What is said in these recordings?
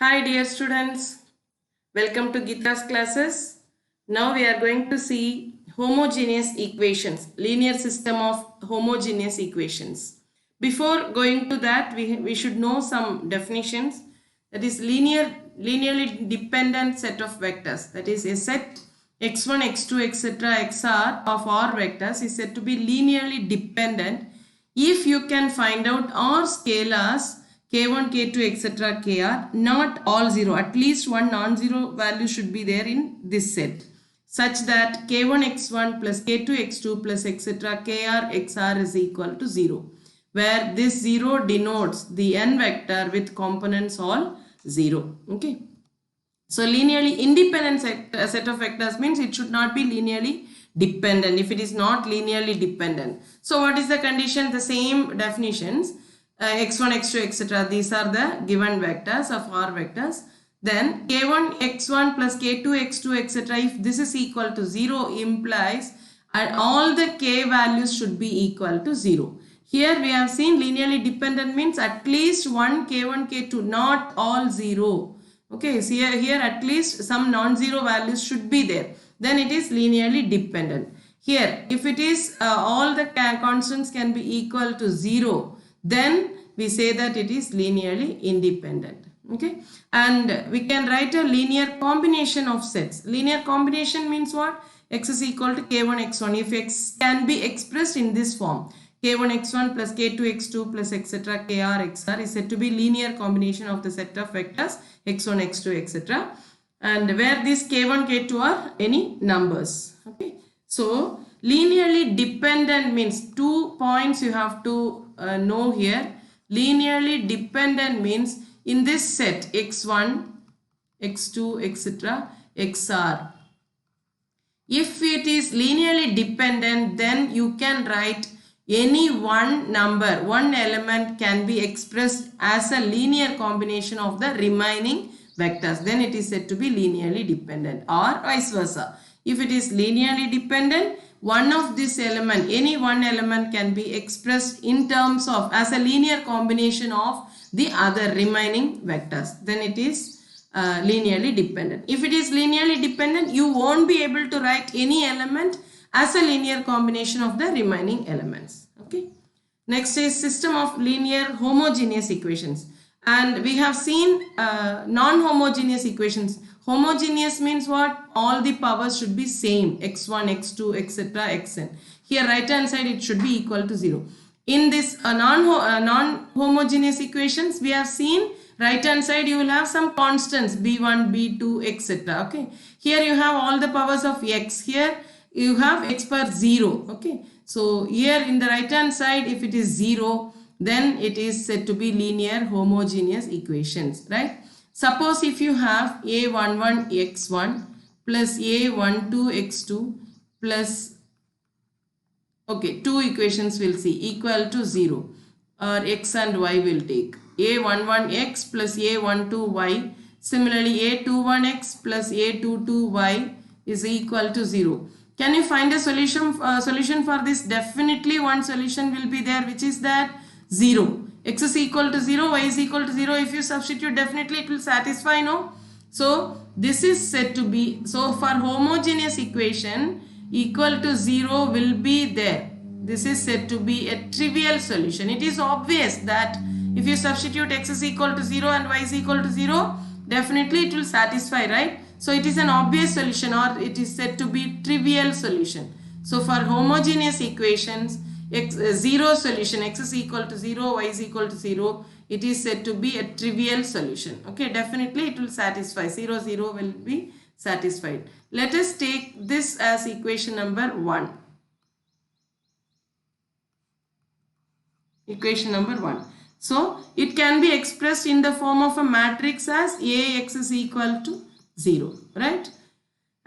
Hi dear students, welcome to Gita's classes. Now we are going to see homogeneous equations, linear system of homogeneous equations. Before going to that, we should know some definitions. That is linearly dependent set of vectors. That is a set x1, x2, etc. xr of R vectors is said to be linearly dependent if you can find out R scalars k1, k2, etc. kr, not all zero. At least one non-zero value should be there in this set, such that k1 x1 plus k2 x2 plus etc. kr xr is equal to 0, where this 0 denotes the n vector with components all 0. Okay. So linearly independent set of vectors means it should not be linearly dependent if it is not linearly dependent. So what is the condition? The same definitions. X1, x2, etc. These are the given vectors of R vectors. Then k1 x1 plus k2 x2 etc. If this is equal to 0 implies all the k values should be equal to 0. Here we have seen linearly dependent means at least one k1 k2, not all 0. Okay, so here at least some non-zero values should be there. Then it is linearly dependent. Here if it is all the constants can be equal to 0, then we say that it is linearly independent. Okay, and we can write a linear combination of sets. Linear combination means what? X is equal to k1 x1 if x can be expressed in this form. k1 x1 plus k2 x2 plus etc. kr xr is said to be linear combination of the set of vectors x1 x2 etc. and where these k1 k2 are any numbers. Okay, so linearly dependent means 2 points you have to know here. Linearly dependent means in this set x1 x2 etc. xr, if it is linearly dependent, then you can write any one number, one element can be expressed as a linear combination of the remaining vectors. Then it is said to be linearly dependent, or vice versa. If it is linearly dependent, one of this element, any one element can be expressed in terms of as a linear combination of the other remaining vectors. Then it is linearly dependent. If it is linearly dependent, you won't be able to write any element as a linear combination of the remaining elements. Okay. Next is system of linear homogeneous equations. And we have seen non-homogeneous equations. Homogeneous means what? All the powers should be same. x1, x2, etc. xn. Here right hand side it should be equal to 0. In this non-homogeneous equations, we have seen right hand side you will have some constants b1, b2, etc. Okay. Here you have all the powers of x. Here you have x power 0. Okay. So here in the right hand side, if it is 0, then it is said to be linear homogeneous equations, right? Suppose if you have a11 x1 plus a12 x2 plus, okay, two equations we'll see equal to 0, or x and y will take a11x plus a12y. Similarly, a21x plus a22y is equal to 0. Can you find a solution for this? Definitely one solution will be there, which is that 0. X is equal to 0, y is equal to 0. If you substitute, definitely it will satisfy, no? So this is said to be, so for homogeneous equation equal to 0 will be there. This is said to be a trivial solution. It is obvious that if you substitute x is equal to 0 and y is equal to 0, definitely it will satisfy, right? So it is an obvious solution, or it is said to be trivial solution. So for homogeneous equations, zero solution, x is equal to 0, y is equal to 0, it is said to be a trivial solution. Okay, definitely it will satisfy. 0, 0 will be satisfied. Let us take this as equation number 1. Equation number 1. So it can be expressed in the form of a matrix as Ax is equal to 0, right?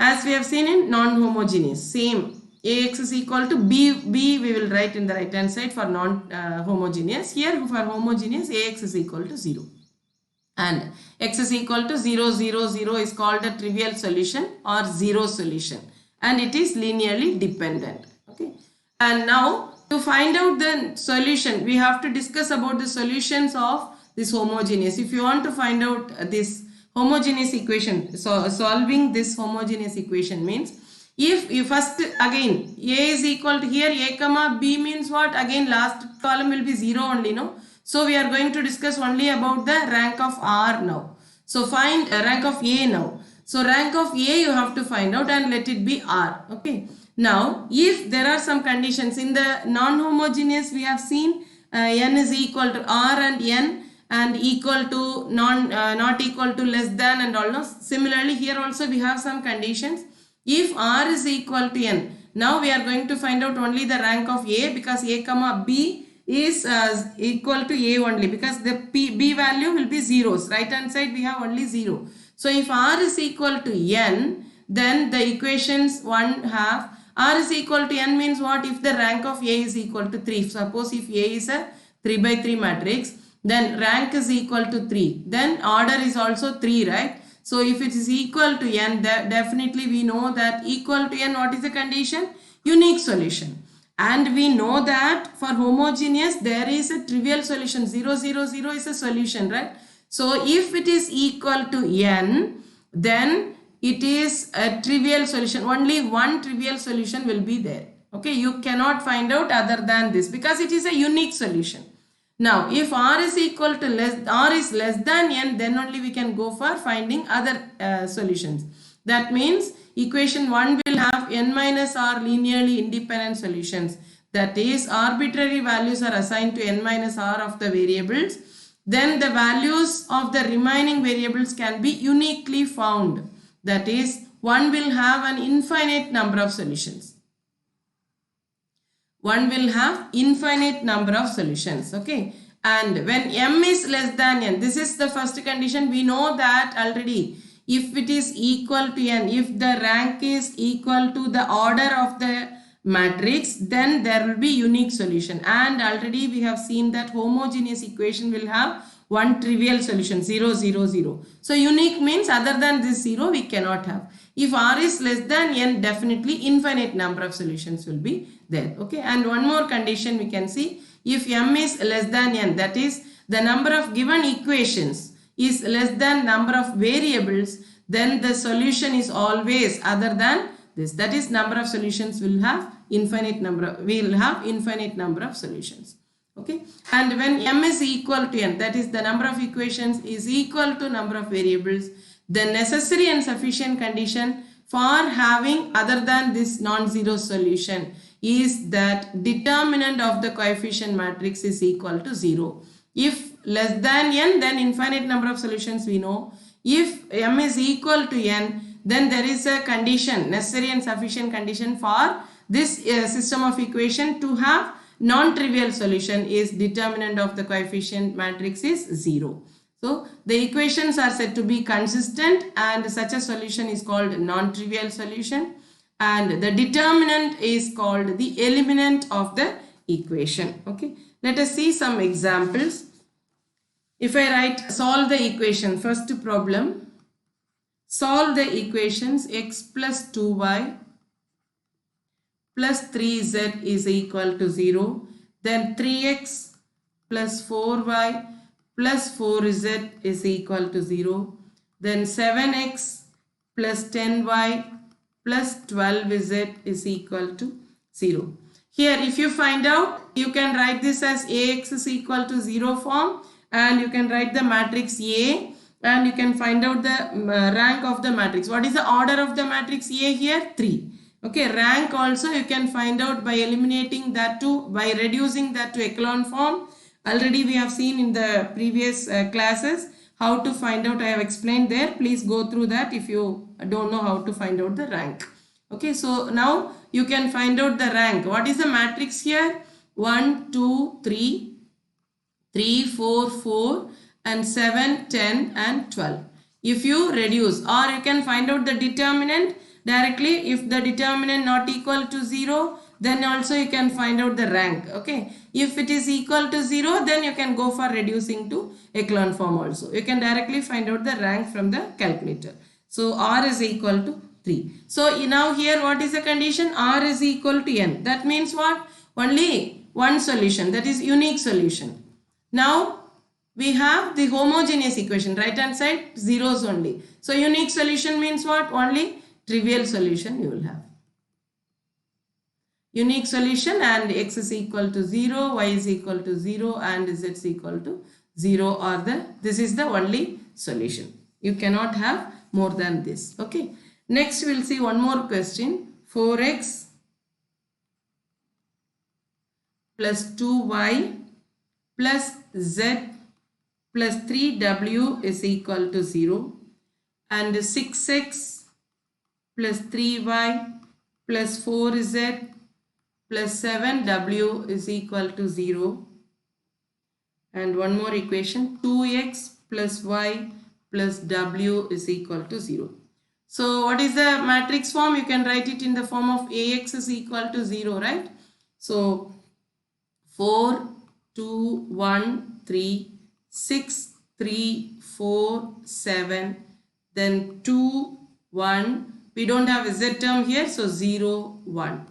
As we have seen in non-homogeneous, same. Ax is equal to b we will write in the right hand side for non-homogeneous. Here for homogeneous, Ax is equal to 0. And x is equal to 0, 0, 0 is called a trivial solution or zero solution. And it is linearly dependent. Okay. And now to find out the solution, we have to discuss about the solutions of this homogeneous. If you want to find out this homogeneous equation, so solving this homogeneous equation means, if you first again a is equal to, here a comma b means what, again last column will be 0 only, no? So we are going to discuss only about the rank of R now. So find rank of A now. So rank of A you have to find out and let it be R. Okay. Now if there are some conditions in the non-homogeneous, we have seen n is equal to R and n, and equal to not equal to, less than, and all. Similarly here also we have some conditions. If R is equal to n, now we are going to find out only the rank of A, because A comma B is equal to A only, because the B value will be zeros. Right hand side we have only 0. So if R is equal to n, then the equations 1/2 R is equal to n means what? If the rank of A is equal to 3. Suppose if A is a 3×3 matrix, then rank is equal to 3. Then order is also 3, right? So if it is equal to n, definitely we know that equal to n, what is the condition? Unique solution. And we know that for homogeneous there is a trivial solution. 0, 0, 0 is a solution, right? So if it is equal to n, then it is a trivial solution. Only one trivial solution will be there. Okay, you cannot find out other than this, because it is a unique solution. Now if R is equal to R is less than n, then only we can go for finding other solutions. That means equation 1 will have n minus r linearly independent solutions. That is, arbitrary values are assigned to n minus r of the variables. Then the values of the remaining variables can be uniquely found. That is, one will have an infinite number of solutions. One will have infinite number of solutions. Okay. And when m is less than n, this is the first condition. We know that already. If it is equal to n, if the rank is equal to the order of the matrix, then there will be unique solution. And already we have seen that homogeneous equation will have one trivial solution, 0, 0, 0. So unique means other than this 0 we cannot have. If R is less than n, definitely infinite number of solutions will be there. Okay. And one more condition we can see. If m is less than n, that is the number of given equations is less than number of variables, then the solution is always other than this. That is, number of solutions will have infinite number. We will have infinite number of solutions. Okay. And when m is equal to n, that is the number of equations is equal to number of variables, the necessary and sufficient condition for having other than this non-zero solution is that determinant of the coefficient matrix is equal to 0. If less than n, then infinite number of solutions we know. If m is equal to n, then there is a condition, necessary and sufficient condition for this system of equation to have non-trivial solution is determinant of the coefficient matrix is 0. So the equations are said to be consistent, and such a solution is called non-trivial solution, and the determinant is called the eliminant of the equation. Okay. Let us see some examples. If I write solve the equation, first problem, solve the equations x plus 2y plus 3z is equal to 0, then 3x plus 4y plus 4z is equal to 0, then 7x plus 10y plus 12z is equal to 0. Here if you find out, you can write this as Ax is equal to 0 form, and you can write the matrix A, and you can find out the rank of the matrix. What is the order of the matrix A here? 3. Okay, rank also you can find out by eliminating that to, by reducing that to echelon form. Already we have seen in the previous classes how to find out. I have explained there. Please go through that if you don't know how to find out the rank. Okay, so now you can find out the rank. What is the matrix here? 1, 2, 3, 3, 4, 4 and 7, 10 and 12. If you reduce, or you can find out the determinant directly. If the determinant not equal to 0, then also you can find out the rank. Okay. If it is equal to 0, then you can go for reducing to echelon form also. You can directly find out the rank from the calculator. So R is equal to 3. So now here what is the condition? R is equal to n. That means what? Only one solution, that is unique solution. Now we have the homogeneous equation, right hand side zeros only. So unique solution means what? Only trivial solution you will have. Unique solution, and x is equal to 0, y is equal to 0 and z is equal to 0 or this is the only solution. You cannot have more than this. Okay. Next we will see one more question. 4x plus 2y plus z plus 3w is equal to 0, and 6x plus 3y plus 4z plus 7w is equal to 0, and one more equation, 2x plus y plus w is equal to 0. So what is the matrix form? You can write it in the form of Ax is equal to 0, right? So 4, 2, 1, 3, 6, 3, 4, 7, then 2, 1. We don't have a z term here, so 0, 1.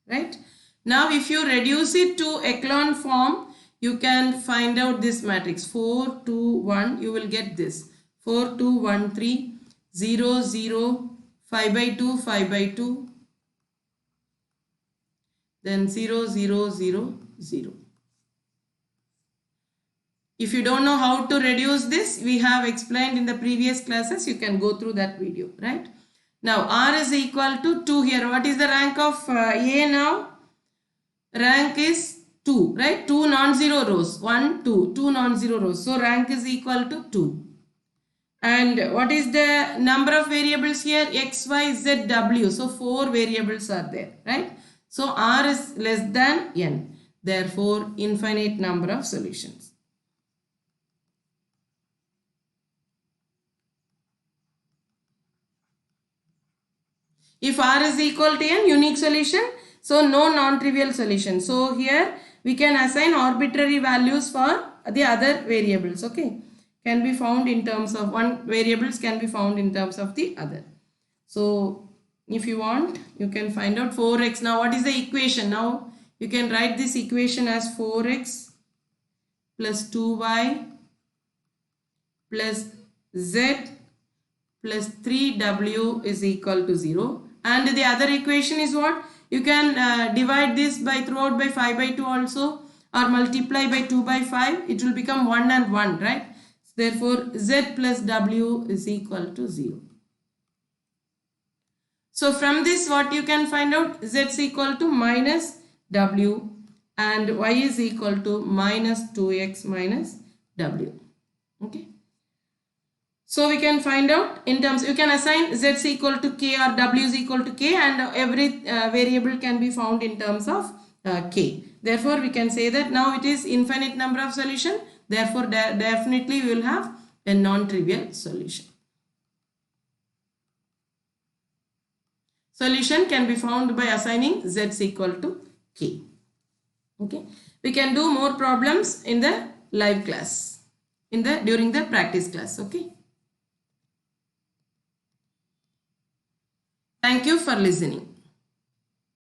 Right? Now if you reduce it to echelon form, you can find out this matrix. 4, 2, 1, you will get this. 4, 2, 1, 3, 0, 0, 5 by 2, 5 by 2, then 0, 0, 0, 0. If you don't know how to reduce this, we have explained in the previous classes. You can go through that video, right? Now R is equal to 2 here. What is the rank of A now? Rank is 2, right? 2 non-zero rows. 1, 2. 2 non-zero rows. So rank is equal to 2. And what is the number of variables here? X, Y, Z, W. So 4 variables are there, right? So R is less than N. Therefore, infinite number of solutions. If R is equal to N, unique solution. So no non-trivial solution. So here we can assign arbitrary values for the other variables. Okay. Can be found in terms of one variables can be found in terms of the other. So if you want, you can find out 4x. Now what is the equation? Now you can write this equation as 4x plus 2y plus z plus 3w is equal to 0. And the other equation is what? You can divide this by throughout by 5 by 2 also, or multiply by 2 by 5. It will become 1 and 1, right? Therefore, z plus w is equal to 0. So from this, what you can find out? Z is equal to minus w and y is equal to minus 2x minus w. Okay. So we can find out in terms, you can assign z is equal to k or w is equal to k, and every variable can be found in terms of k. Therefore, we can say that now it is infinite number of solution. Therefore, definitely we will have a non-trivial solution. Solution can be found by assigning z is equal to k. Okay. We can do more problems in the live class, during the practice class. Okay. Thank you for listening.